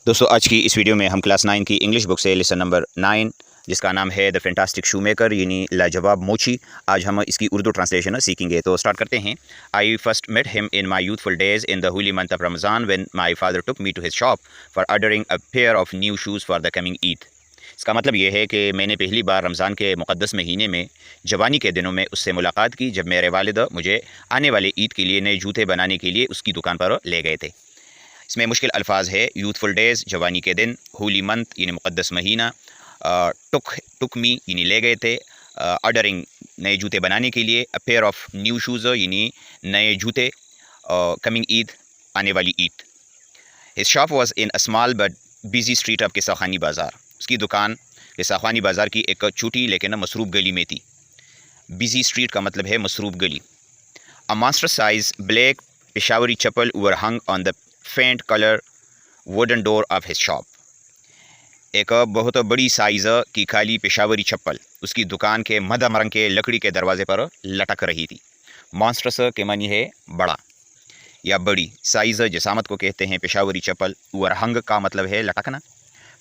दोस्तों आज की इस वीडियो में हम क्लास 9 की इंग्लिश बुक से लेसन नंबर 9 जिसका नाम है द फैंटास्टिक शूमेकर यानी लाजवाब मोची। आज हम इसकी उर्दू ट्रांसलेशन सीखेंगे। तो स्टार्ट करते हैं। I first met him in my youthful days in the holy month of Ramzan when my father took me to his shop for ordering a pair of new shoes for the coming Eid. इसका मतलब ये है कि मैंने पहली बार रमज़ान के मुक़द्दस महीने में जवानी के दिनों में उससे मुलाकात की जब मेरे वालिद मुझे आने वाले ईद के लिए नए जूते बनाने के लिए उसकी दुकान पर ले गए थे। इसमें मुश्किल अल्फाज है यूथफुल डेज़ जवानी के दिन, होली मंथ यानी मुक़द्दस महीना, टुक मी यानी ले गए थे, ऑर्डरिंग नए जूते बनाने के लिए, a pair of new shoes यानी नए जूते, कमिंग ईद आने वाली ईद। His shop was in a small but busy street of Qissa Khwani Bazaar. उसकी दुकान किसाखानी बाज़ार की एक छोटी लेकिन मसरूफ़ गली में थी। बिजी स्ट्रीट का मतलब है मसरूफ़ गली। A master size black Peshawari chappal were hung on the faint colour wooden door of his shop. एक बहुत बड़ी साइज़ की खाली पेशावरी चप्पल उसकी दुकान के मध्यम रंग के लकड़ी के दरवाजे पर लटक रही थी। मॉन्स्ट्रस के मानी है बड़ा या बड़ी। साइज़ जसामत को कहते हैं पेशावरी चप्पल। वरहंग का मतलब है लटकना।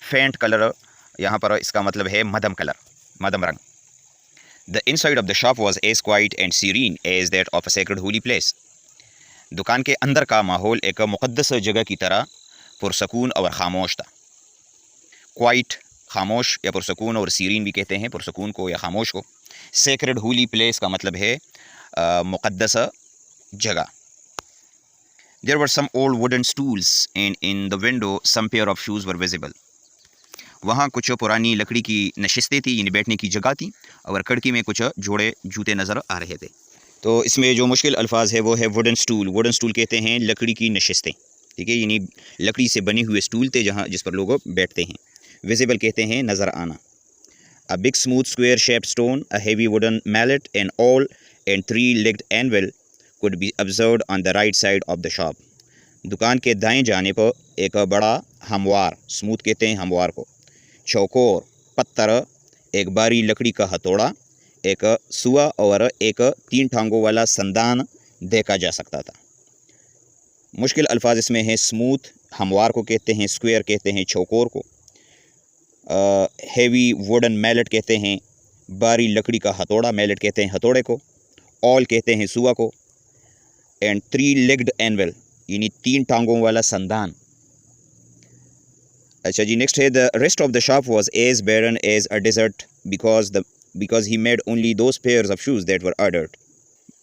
फेंट कलर यहाँ पर इसका मतलब है मध्यम कलर, मध्यम रंग। The inside of the shop was as quiet and serene as that of a sacred holy place. दुकान के अंदर का माहौल एक मुक़द्दस जगह की तरह पुरसकून और ख़ामोश था। क्वाइट ख़ामोश या पुरसकून, और सीरीन भी कहते हैं पुरसकून को या ख़ामोश को। सेक्रेड होली प्लेस का मतलब है मुक़द्दस जगह। There were some old wooden stools and in the window some pair of shoes were visible. वहाँ कुछ पुरानी लकड़ी की नशिस्तें थी यानी बैठने की जगह थी, और खिड़की में कुछ जोड़े जूते नज़र आ रहे थे। तो इसमें जो मुश्किल अल्फाज है वो है वुडन स्टूल। वुडन स्टूल कहते हैं लकड़ी की नशिस्तें, ठीक है, यानी लकड़ी से बने हुए स्टूल थे जहाँ जिस पर लोग बैठते हैं। विजिबल कहते हैं नज़र आना। A big smooth square shaped stone, a heavy wooden mallet and all and 3-legged anvil could be observed on the right side of the shop. दुकान के दाएं जाने पर एक बड़ा हमवार, स्मूथ कहते हैं हमवार को, चौकोर पत्थर, एक बारी लकड़ी का हथौड़ा, एक सुआ और एक 3 टांगों वाला संदान देखा जा सकता था। मुश्किल अल्फाज इसमें हैं स्मूथ हमवार को कहते हैं, स्क्वायर कहते हैं चौकोर को, हेवी वुडन मैलेट कहते हैं बारी लकड़ी का हथौड़ा, मैलेट कहते हैं हथौड़े को, ऑल कहते हैं सुआ को, एंड 3-legged एनविल यानी 3 टांगों वाला संदान। अच्छा जी, नेक्स्ट है the rest of the shop was as barren as a desert because he made only those pairs of shoes that were ordered।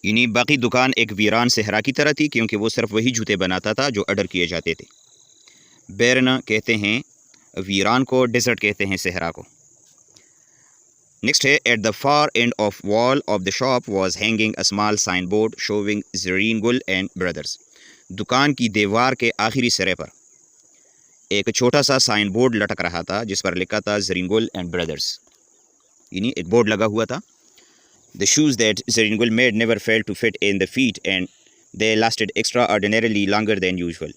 यानी बाकी दुकान एक वीरान सहरा की तरह थी क्योंकि वो सिर्फ वही जूते बनाता था जो ऑर्डर किए जाते थे। बैरन कहते हैं वीरान को, डेजर्ट कहते हैं सहरा को। नेक्स्ट है at the far end of wall of the shop was hanging a small signboard showing Zareen Gul and brothers. दुकान की दीवार के आखिरी सिरे पर एक छोटा सा साइन बोर्ड लटक रहा था जिस पर लिखा था ज़रीन गुल एंड ब्रदर्स, यानी एक बोर्ड लगा हुआ था। The shoes that Zeringul made never failed to fit in the feet and they lasted extraordinarily longer than usual।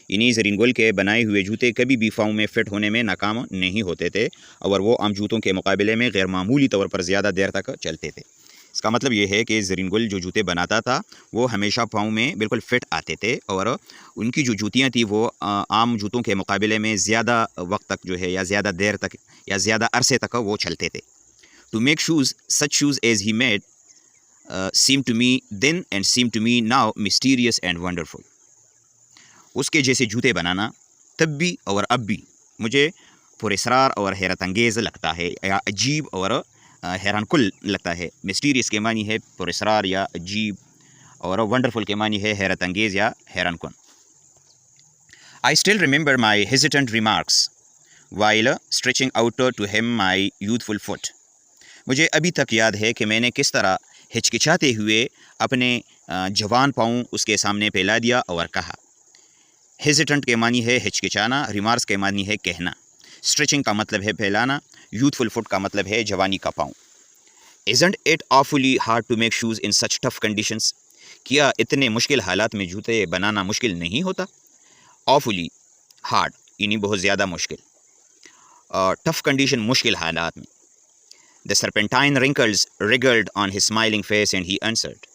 यानी ज़रीनगुल के बनाए हुए जूते कभी भी पाँव में फ़िट होने में नाकाम नहीं होते थे और वो आम जूतों के मुकाबले में गैर मामूली तौर पर ज़्यादा देर तक चलते थे। इसका मतलब ये है कि ज़रीनगुल जो जूते बनाता था वो हमेशा पाँव में बिल्कुल फ़िट आते थे और उनकी जो जूतियाँ थी वो आम जूतों के मुकाबले में ज़्यादा वक्त तक जो है या ज़्यादा देर तक या ज़्यादा अरसे तक वो चलते थे। To make shoes, such shoes as he made, seemed to me then and seem to me now mysterious and wonderful। उसके जैसे जूते बनाना तब भी और अब भी मुझे पुरस्रार और हैरत अंगेज़ लगता है या अजीब और हैरानकुल लगता है। मिस्टीरियस के मानी है पुरस्रार या अजीब, और वंडरफुल के मानी है हैरत अंगेज़ या हैरानकुन। I still remember my hesitant remarks while stretching out to him my youthful foot। मुझे अभी तक याद है कि मैंने किस तरह हिचकिचाते हुए अपने जवान पाँव उसके सामने फैला दिया और कहा। हेजिटेंट के मानी है हिचकिचाना, रिमार्क्स के मानी है कहना, स्ट्रेचिंग का मतलब है फैलाना, यूथफुल फुट का मतलब है जवानी का पाँव। Isn't it awfully hard to make shoes in such tough conditions? क्या इतने मुश्किल हालात में जूते बनाना मुश्किल नहीं होता? Awfully hard यानी बहुत ज़्यादा मुश्किल, टफ़ कंडीशन मुश्किल हालात में। The serpentine wrinkles wriggled on his smiling face and he answered।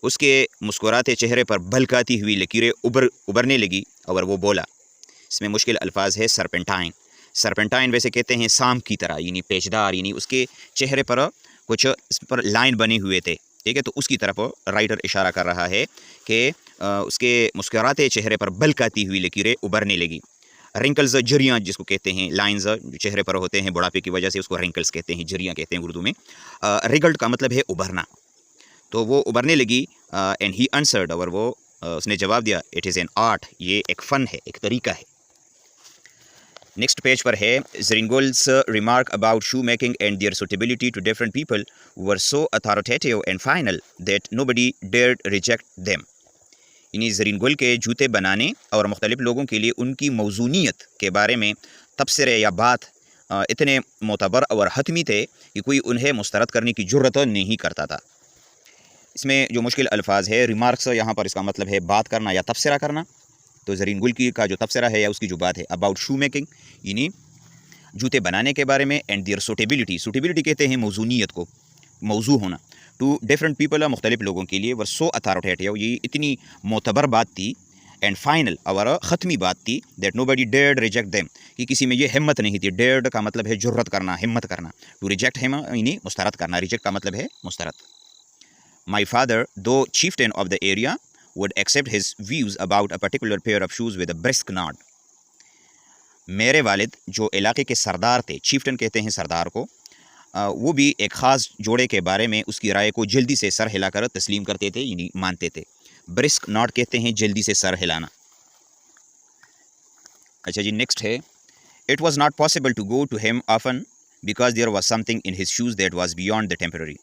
उसके मुस्कुराते चेहरे पर भलकाती हुई लकीरें उभरने लगी और वो बोला। इसमें मुश्किल अल्फाज है सरपेंटाइन। सरपेंटाइन वैसे कहते हैं सांप की तरह, यानी पेचदार, यानी उसके चेहरे पर कुछ इस पर लाइन बने हुए थे, ठीक है। तो उसकी तरफ राइटर इशारा कर रहा है कि उसके मुस्कुराते चेहरे पर बल्क आती हुई लकीरें उभरने लगी। रिंकल्स झुर्रियाँ जिसको कहते हैं, लाइंस जो चेहरे पर होते हैं बुढ़ापे की वजह से, उसको रिंकल्स कहते हैं, झुर्रियाँ कहते हैं उर्दू में। रिगल्ड का मतलब है उभरना, तो वो उभरने लगी। एंड ही आंसर्ड, और वो उसने जवाब दिया, इट इज़ एन आर्ट, ये एक फ़न है, एक तरीका है। नेक्स्ट पेज पर है, Zaringul's remark about shoe making and their suitability to different people were so authoritative and final that nobody dared reject them. यानी ज़रिंगुल के जूते बनाने और मुख्तलिफ लोगों के लिए उनकी मौजूनियत के बारे में तबसरे या बात इतने मोतबर और हतमी थे कि कोई उन्हें मुस्तरद करने की जुर्रत नहीं करता था। इसमें जो मुश्किल अल्फाज है, रिमार्क्स यहाँ पर इसका मतलब है बात करना या तबसरा करना। तो ज़रिंगुल की का जो तबसरा है या उसकी जो बात है, अबाउट शू मेकिंग यानी जूते बनाने के बारे में, एंड देयर सुटेबिलिटी, सुटेबिलिटी कहते हैं मौजूनियत को, मौजू होना, टू डिफरेंट पीपल, मुख्तलिफ लोगों के लिए, वर सो अथॉरिटेटिव, ये इतनी मोतबर बात थी, एंड फाइनल, और ख़त्मी बात थी, that nobody dared reject them, कि किसी में ये हिम्मत नहीं थी। डेयर्ड का मतलब है जुर्रत करना, हिम्मत करना। टू रिजेक्ट हिम यानी मुस्तरद करना, रिजेक्ट का मतलब है मुस्तरद। माई फादर दो chieftain of the area would accept his views about a particular pair of shoes with a brisk nod. मेरे वालिद जो इलाके के सरदार थे, चीफ्टन कहते हैं सरदार को, वो भी एक ख़ास जोड़े के बारे में उसकी राय को जल्दी से सर हिलाकर तस्लीम करते थे, यानी मानते थे। ब्रिस्क नॉट कहते हैं जल्दी से सर हिलाना। अच्छा जी, नेक्स्ट है, it was not possible to go to him often because there was something in his shoes that was beyond the temporary.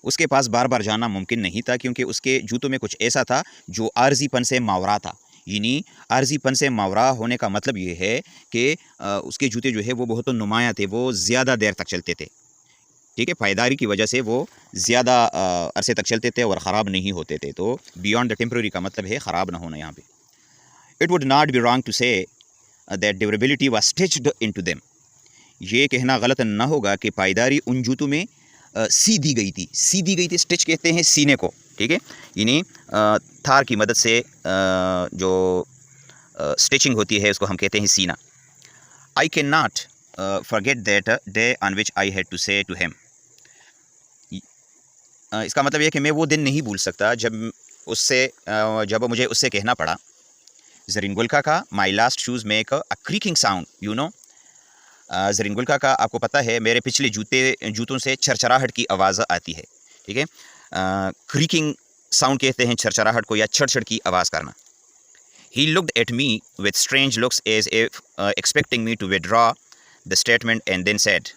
उसके पास बार बार जाना मुमकिन नहीं था, क्योंकि उसके जूतों में कुछ ऐसा था जो आर्जीपन से मावरा था। यानी आर्जीपन से मावरा होने का मतलब ये है कि उसके जूते जो है वो बहुत नुमायाँ थे, वो ज़्यादा देर तक चलते थे, ठीक है। पायदारी की वजह से वो ज़्यादा अरसे तक चलते थे और ख़राब नहीं होते थे। तो बियॉन्ड द टेम्पररी का मतलब है ख़राब ना होना यहाँ पे। It would not be wrong to say that durability was stitched into them. ये कहना गलत ना होगा कि पायदारी उन जूतों में सी दी गई थी। सी दी गई थी, स्टिच कहते हैं सीने को, ठीक है। यानी थार की मदद से जो स्टिचिंग होती है उसको हम कहते हैं सीना। I can not forget that day on which I had to say to him. इसका मतलब यह कि मैं वो दिन नहीं भूल सकता जब मुझे उससे कहना पड़ा। ज़रिंगुल का my last shoes make a creaking sound, you know. Zaringul का आपको पता है मेरे पिछले जूतों से छरछराहट की आवाज़ आती है, ठीक है। क्रीकिंग साउंड कहते हैं छरछराहट को या छड़छड़ की आवाज़ करना। He looked at me with strange looks as if expecting me to withdraw the statement and then said.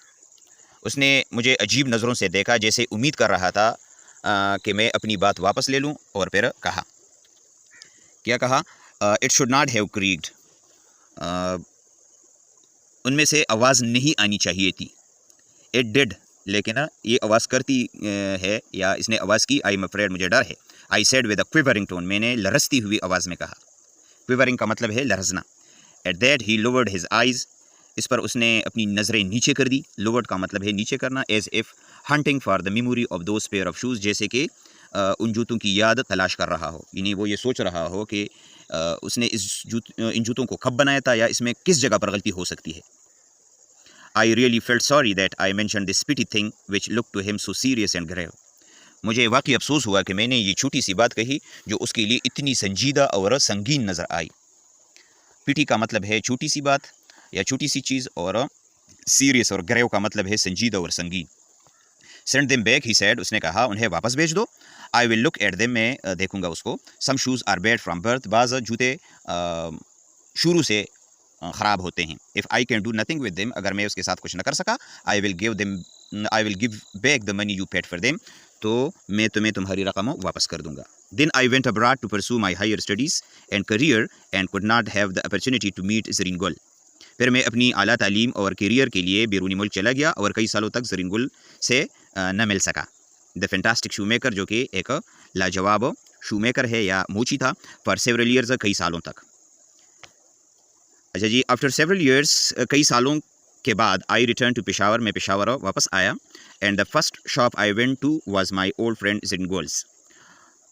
उसने मुझे अजीब नज़रों से देखा, जैसे उम्मीद कर रहा था कि मैं अपनी बात वापस ले लूँ, और फिर कहा, क्या कहा? It should not have creaked. उनमें से आवाज़ नहीं आनी चाहिए थी। इट डिड, लेकिन ये आवाज़ करती है, या इसने आवाज़ की। आई एम अफ्रेड, मुझे डर है। I said with a quivering tone, मैंने लरसती हुई आवाज़ में कहा। क्विवरिंग का मतलब है लरजना। At that he lowered his eyes, इस पर उसने अपनी नज़रें नीचे कर दी। लोवर्ड का मतलब है नीचे करना। As if hunting for the memory of those pair of shoes, जैसे कि उन जूतों की याद तलाश कर रहा हो, यानी वो ये सोच रहा हो कि उसने इन जूतों को कब बनाया था, या इसमें किस जगह पर गलती हो सकती है। I really felt sorry that I mention this petty thing which look to him so serious and grave. मुझे वाकई अफसोस हुआ कि मैंने ये छोटी सी बात कही जो उसके लिए इतनी संजीदा और संगीन नज़र आई। पिटी का मतलब है छोटी सी बात या छोटी सी चीज़, और सीरियस और ग्रेव का मतलब है संजीदा और संगीन। Send them back, he said, उसने कहा उन्हें वापस भेज दो। I will look at them, मैं देखूंगा उसको। Some shoes are bad from birth, बाज़ जूते शुरू से ख़राब होते हैं। If I can do nothing with them, अगर मैं उसके साथ कुछ न कर सका, I will give back the money you paid for them, तो मैं तुम्हें तुम्हारी रकम वापस कर दूंगा। Then I went abroad to pursue my higher studies and career and could not have the opportunity to meet Zaringul. फिर मैं अपनी आला तालीम और करियर के लिए बैरूनी मुल्क चला गया और कई सालों तक ज़रिंगुल से न मिल सका। द फैंटास्टिक शूमेकर, जो कि एक लाजवाब शूमेकर है या मोची था, फॉर सेवरल ईयर्स, कई सालों तक। अच्छा जी, आफ्टर सेवरल ईयर्स, कई सालों के बाद, आई रिटर्न टू पेशावर, मैं पेशावर वापस आया। And the first shop I went to was my old friend Zaringul's.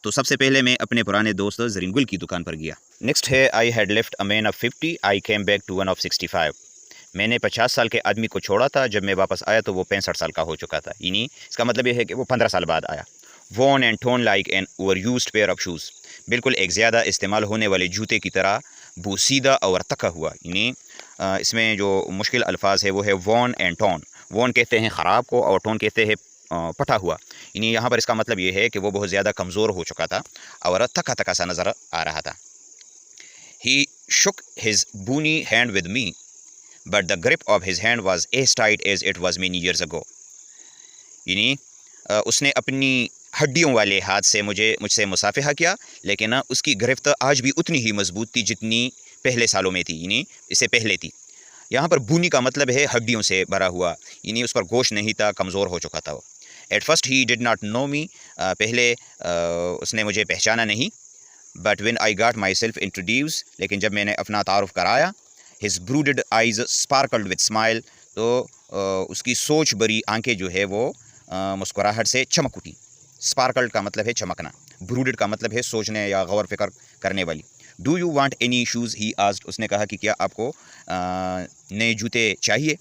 तो सबसे पहले मैं अपने पुराने दोस्त ज़रीन गुल की दुकान पर गया। नेक्स्ट है I had left a man of 50, I came back to one of 65। मैंने 50 साल के आदमी को छोड़ा था, जब मैं वापस आया तो वो 65 साल का हो चुका था। यानी इसका मतलब ये है कि वो 15 साल बाद आया। Wan and torn like an overused pair of shoes, बिल्कुल एक ज़्यादा इस्तेमाल होने वाले जूते की तरह बोसीदा और तका हुआ। यानी इसमें जो मुश्किल अल्फाज है वो है वॉन एंड टोन। वॉन कहते हैं ख़राब को और टोन कहते हैं पटा हुआ। यानी यहाँ पर इसका मतलब ये है कि वो बहुत ज़्यादा कमज़ोर हो चुका था और थका थका सा नज़र आ रहा था। He shook his bony hand with me but the grip of his hand was as tight as it was many years ago. यानी उसने अपनी हड्डियों वाले हाथ से मुझसे मुसाफिहा किया, लेकिन उसकी गिरफ्त आज भी उतनी ही मजबूत थी जितनी पहले सालों में थी, यानी इससे पहले थी। यहाँ पर बूनी का मतलब है हड्डियों से भरा हुआ, यानी उस पर गोश्त नहीं था, कमज़ोर हो चुका था वो। At first he did not know me, पहले उसने मुझे पहचाना नहीं। But when I got my self introduce, लेकिन जब मैंने अपना तारुफ कराया, his brooded eyes sparkled with smile, तो उसकी सोच भरी आंखें जो है वो मुस्कुराहट से चमक उठी। स्पार्कल्ड का मतलब है चमकना, ब्रूडेड का मतलब है सोचने या गौर फिक्र करने वाली। Do you want any shoes, he asked, उसने कहा कि क्या आपको नए जूते चाहिए।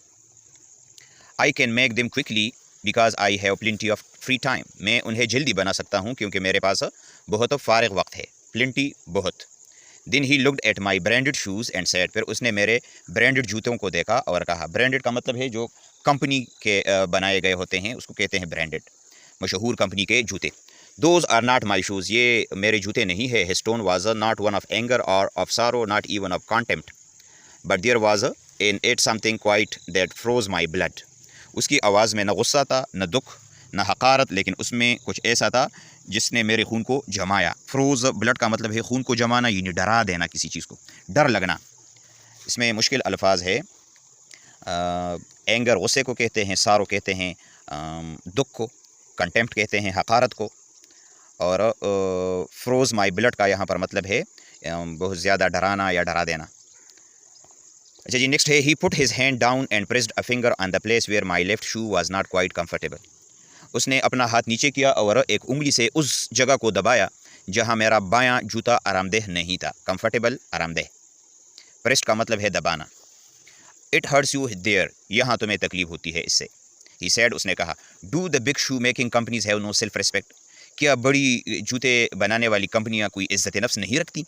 I can make them quickly because I have plenty of free time, मैं उन्हें जल्दी बना सकता हूँ क्योंकि मेरे पास बहुत फारिग वक्त है। प्लेंटी बहुत। Then he looked at my branded shoes and said, फिर उसने मेरे ब्रांडेड जूतों को देखा और कहा, ब्रांडेड का मतलब है जो कंपनी के बनाए गए होते हैं उसको कहते हैं ब्रांडेड, मशहूर कंपनी के जूते। Those are not my shoes, ये मेरे जूते नहीं है। His tone was not one of anger और of sorrow, not even of contempt, but there was in it something quiet that froze my blood. उसकी आवाज़ में न गुस्सा था, न दुख, न हकारत, लेकिन उसमें कुछ ऐसा था जिसने मेरे खून को जमाया। फ्रोज़ ब्लड का मतलब है खून को जमाना, यानी डरा देना किसी चीज़ को, डर लगना। इसमें मुश्किल अल्फाज है। एंगर गुस्से को कहते हैं, सारो कहते हैं दुख को, कंटेम्प्ट कहते हैं हकारत को, और फ्रोज़ माई ब्लड का यहाँ पर मतलब है बहुत ज़्यादा डराना या डरा देना। अच्छा जी, नेक्स्ट है he put his hand down and pressed a finger on the place where my left shoe was not quite comfortable. उसने अपना हाथ नीचे किया और एक उंगली से उस जगह को दबाया जहां मेरा बायां जूता आरामदेह नहीं था। कंफर्टेबल, आरामदेह। प्रेस्ड का मतलब है दबाना। इट हर्ट्स यू देयर, यहाँ तुम्हें तकलीफ होती है इससे। ही सेड, उसने कहा, do the big shoe making companies have no self respect, क्या बड़ी जूते बनाने वाली कंपनियां कोई इज्जत नफ्स नहीं रखती।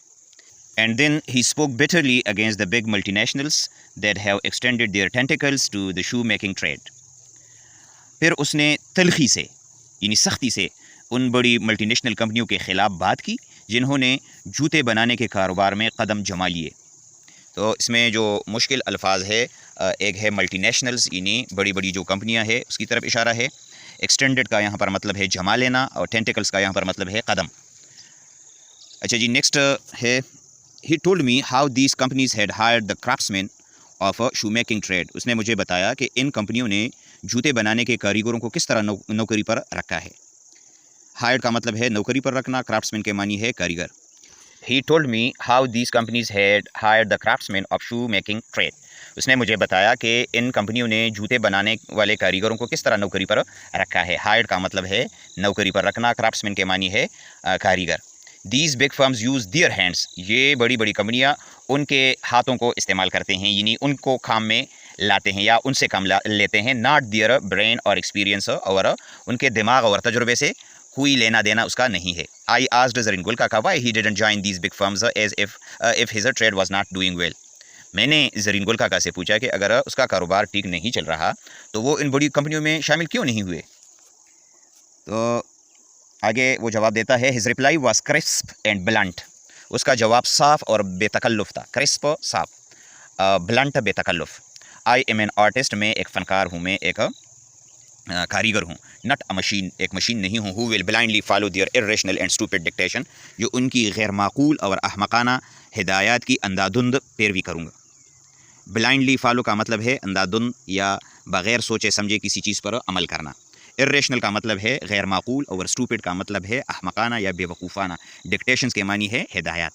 And then he spoke bitterly against the big multinationals that have extended their tentacles to the shoemaking trade. फिर उसने तलखी से, यानी सख्ती से, उन बड़ी मल्टीनेशनल कंपनियों के ख़िलाफ़ बात की जिन्होंने जूते बनाने के कारोबार में कदम जमा लिए। तो इसमें जो मुश्किल अल्फाज है, एक है मल्टीनेशनल्स, यानी बड़ी बड़ी जो कंपनियां हैं उसकी तरफ इशारा है। एक्सटेंडेड का यहाँ पर मतलब है जमा लेना, और टेंटिकल्स का यहाँ पर मतलब है कदम। अच्छा जी, नेक्स्ट है He told me how these companies had hired the craftsmen of a shoemaking trade. उसने मुझे बताया कि इन कंपनियों ने जूते बनाने के कारीगरों को किस तरह नौकरी पर रखा है। हायर्ड का मतलब है नौकरी पर रखना, क्राफ्ट्समैन के मानी है कारीगर। He told me how these companies had hired the craftsmen of shoemaking trade. उसने मुझे बताया कि इन कंपनियों ने जूते बनाने वाले कारीगरों को किस तरह नौकरी पर रखा है। हायर्ड का मतलब है नौकरी पर रखना, क्राफ्ट्समैन के मानी है कारीगर। These big firms use their hands. ये बड़ी बड़ी कंपनियाँ उनके हाथों को इस्तेमाल करते हैं, यानी उनको काम में लाते हैं या उनसे काम लेते हैं। Not their brain और experience, और उनके दिमाग और तजुर्बे से कोई लेना देना उसका नहीं है। I asked ज़रीन गुल काका why he didn't join these big firms as if his trade was not doing well. मैंने ज़रीन गुल काका से पूछा कि अगर उसका कारोबार ठीक नहीं चल रहा तो वो इन बड़ी कंपनियों में शामिल क्यों नहीं हुए। तो आगे वो जवाब देता है, his reply was crisp and blunt. उसका जवाब साफ और बेतकल्लुफ़ था। क्रिस्प साफ, ब्लंट बेतकल्लुफ़। आई एम एन आर्टिस्ट, मैं एक फ़नकार हूँ, मैं एक कारीगर हूँ। नट अ मशीन, एक मशीन नहीं हूँ। Who will blindly follow their irrational and stupid dictation, जो उनकी गैर माकूल और अहमकाना हिदायत की अंधाधुंध पैरवी करूँगा। ब्लाइंडली फॉलो का मतलब है अंधाधुंध या बग़ैर सोचे समझे किसी चीज़ पर अमल करना। इर्रेशनल का मतलब है गैर माकूल, और स्टूपिड का मतलब है अहमकाना या बेवकूफ़ाना। डिक्टेशंस के मानी है हिदायत।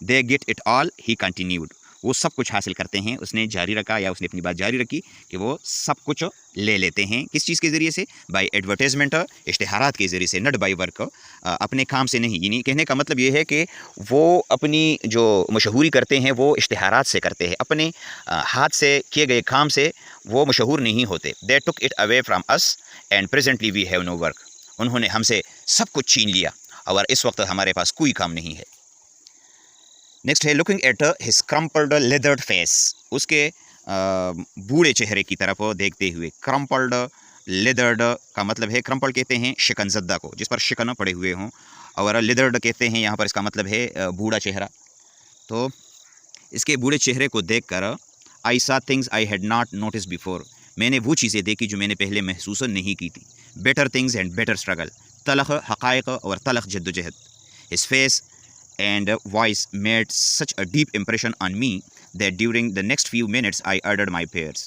They get it all, he continued, वो सब कुछ हासिल करते हैं। उसने जारी रखा या उसने अपनी बात जारी रखी कि वो सब कुछ ले लेते हैं। किस चीज़ के ज़रिए से? बाय एडवर्टाइजमेंट, इश्तिहारात के ज़रिए से, नट बाय वर्क, अपने काम से नहीं। यानी कहने का मतलब ये है कि वो अपनी जो मशहूरी करते हैं वो इश्तिहारात से करते हैं, अपने हाथ से किए गए काम से वो मशहूर नहीं होते। They took it away from us and presently we have no work. उन्होंने हमसे सब कुछ छीन लिया और इस वक्त हमारे पास कोई काम नहीं है। नेक्स्ट है looking at his crumpled leathered face. उसके बूढ़े चेहरे की तरफ देखते हुए। क्रम्पल्ड लेदर्ड का मतलब है, क्रम्पल्ड कहते हैं शिकनज़दा को, जिस पर शिकन पड़े हुए हों, और लेदर्ड कहते हैं यहाँ पर इसका मतलब है बूढ़ा चेहरा। तो इसके बूढ़े चेहरे को देखकर आई सा things I had not notice before. मैंने वो चीज़ें देखी जो मैंने पहले महसूस नहीं की थी। Bitter things and bitter struggle. तलख हक़ाइक़ और तलख जद्दोजहद। His face and voice made such a deep impression on me that during the next few minutes I uttered my prayers.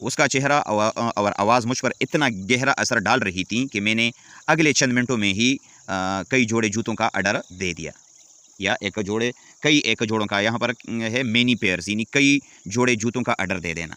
उसका चेहरा और आवाज़ मुझ पर इतना गहरा असर डाल रही थी कि मैंने अगले चंद मिनटों में ही कई जोड़े जूतों का ऑर्डर दे दिया। या एक जोड़ों का यहाँ पर है मेनी पेयर्स, यानी कई जोड़े जूतों का ऑर्डर दे देना।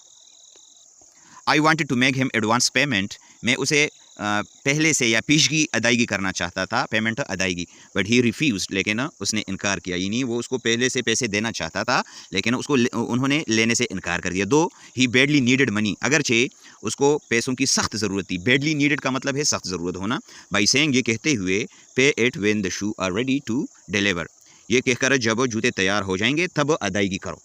I wanted to make him advance payment. मैं उसे पहले से या पेशगी अदायगी करना चाहता था, पेमेंट अदायगी, बट ही रिफ्यूज़, लेकिन उसने इनकार किया। यानी वो उसको पहले से पैसे देना चाहता था लेकिन उन्होंने लेने से इनकार कर दिया। दो ही बैडली नीडेड मनी, अगरचे उसको पैसों की सख्त ज़रूरत थी। बैडली नीडेड का मतलब है सख्त ज़रूरत होना। बाई सेइंग, ये कहते हुए, pay it when the shoe are ready to deliver, ये कहकर जब जूते तैयार हो जाएंगे तब अदायगी करो।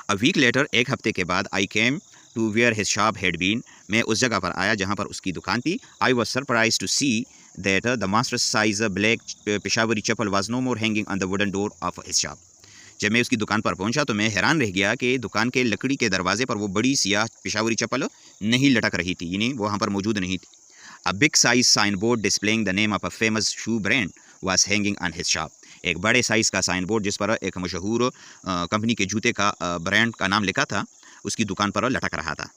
अ वीक लेटर, एक हफ्ते के बाद, I came to where his shop had been, मैं उस जगह पर आया जहाँ पर उसकी दुकान थी। I was surprise to see that the master size black Peshawari chappal was no more hanging on the wooden door of his shop. जब मैं उसकी दुकान पर पहुंचा तो मैं हैरान रह गया कि दुकान के लकड़ी के दरवाजे पर वो बड़ी सियाह पेशावरी चप्पल नहीं लटक रही थी, यानी वो वहाँ पर मौजूद नहीं थी। A big size sign board displaying the name of a famous shoe brand was hanging on his shop. एक बड़े साइज़ का साइन बोर्ड जिस पर एक मशहूर कंपनी के जूते का ब्रांड का नाम लिखा था, उसकी दुकान पर लटक रहा था।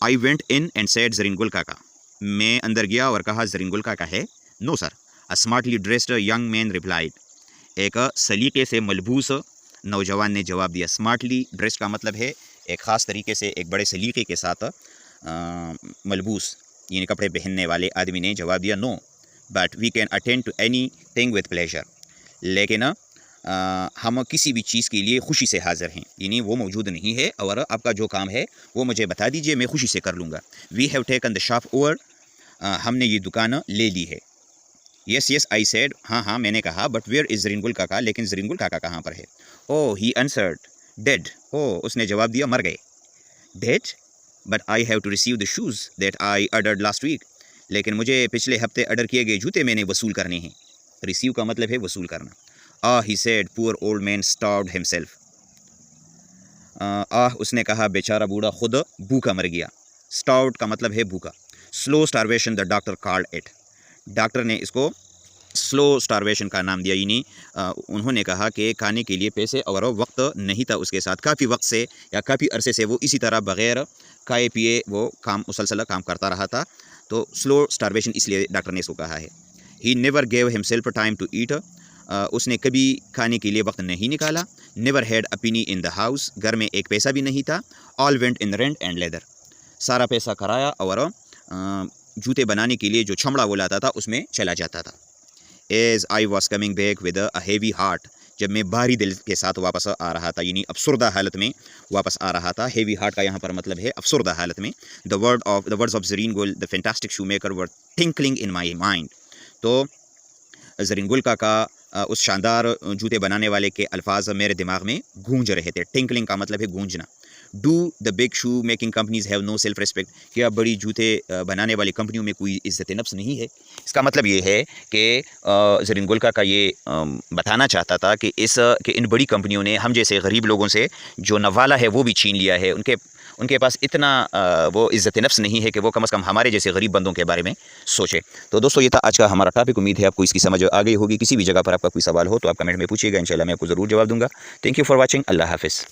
I went in and said Zaringul काका, मैं अंदर गया और कहा ज़रीन-गुल काका है? No sir, a smartly dressed young man replied, एक सलीके से मलबूस नौजवान ने जवाब दिया। स्मार्टली ड्रेस्ड का मतलब है एक ख़ास तरीके से, एक बड़े सलीके के साथ मलबूस यानी कपड़े पहनने वाले आदमी ने जवाब दिया, no but we can attend to anything with pleasure, लेकिन हम किसी भी चीज़ के लिए खुशी से हाज़िर हैं, यानी वो मौजूद नहीं है और आपका जो काम है वो मुझे बता दीजिए, मैं खुशी से कर लूँगा। We have taken the shop over, हमने ये दुकान ले ली है। यस यस आई सेड, हाँ हाँ मैंने कहा, बट वेयर इज़ ज़रीन-गुल काका, लेकिन ज़रीन-गुल काका कहाँ पर है? ओह ही आंसर्ड, डेड, ओह उसने जवाब दिया, मर गए। Dead, but I have to receive the shoes that I ordered last week, लेकिन मुझे पिछले हफ्ते ऑर्डर किए गए जूते मैंने वसूल करने हैं। रिसीव का मतलब है वसूल करना। he said, poor old man starved himself. उसने कहा बेचारा बूढ़ा खुद भूखा मर गया। starved का मतलब है भूखा। slow starvation the doctor called it. Doctor ने इसको स्लो स्टारवेशन का नाम दिया, यानी उन्होंने कहा कि खाने के लिए पैसे और वक्त नहीं था उसके साथ। काफ़ी वक्त से या काफ़ी अरसे से वो इसी तरह बग़ैर खाए पिए वो मुसलसल काम करता रहा था, तो स्लो स्टारवेशन इसलिए डॉक्टर ने इसको कहा है। He never gave himself time to eat, उसने कभी खाने के लिए वक्त नहीं निकाला। Never had a penny in the house, घर में एक पैसा भी नहीं था। All went in rent and leather, सारा पैसा कराया और जूते बनाने के लिए जो चमड़ा वो लाता था उसमें चला जाता था। As I was coming back with a heavy heart, जब मैं भारी दिल के साथ वापस आ रहा था, यानी अफसुर्दा हालत में वापस आ रहा था। हेवी हार्ट का यहाँ पर मतलब है अफसुर्दा हालत में। The words of Zaringul the fantastic shoe maker were tinkling in my mind. तो ज़रीन-गुल काका उस शानदार जूते बनाने वाले के अल्फाज मेरे दिमाग में गूंज रहे थे। टिंकलिंग का मतलब है गूंजना। Do the big shoe making companies have no self respect, क्या बड़ी जूते बनाने वाली कंपनियों में कोई इज़्ज़त नफ्स नहीं है? इसका मतलब ये है कि ज़रीन-गुल काका ये बताना चाहता था कि इन बड़ी कंपनियों ने हम जैसे गरीब लोगों से जो नवाला है वो भी छीन लिया है। उनके पास इतना वो इज़्ज़त नफ्स नहीं है कि वो कम से कम हमारे जैसे गरीब बंदों के बारे में सोचे। तो दोस्तों ये था आज का हमारा टॉपिक। उम्मीद है आपको इसकी समझ आ गई होगी। किसी भी जगह पर आपका कोई सवाल हो तो आप कमेंट में पूछिएगा, इंशाल्लाह मैं आपको ज़रूर जवाब दूंगा। Thank you for watching. अल्लाह हाफ़िज़।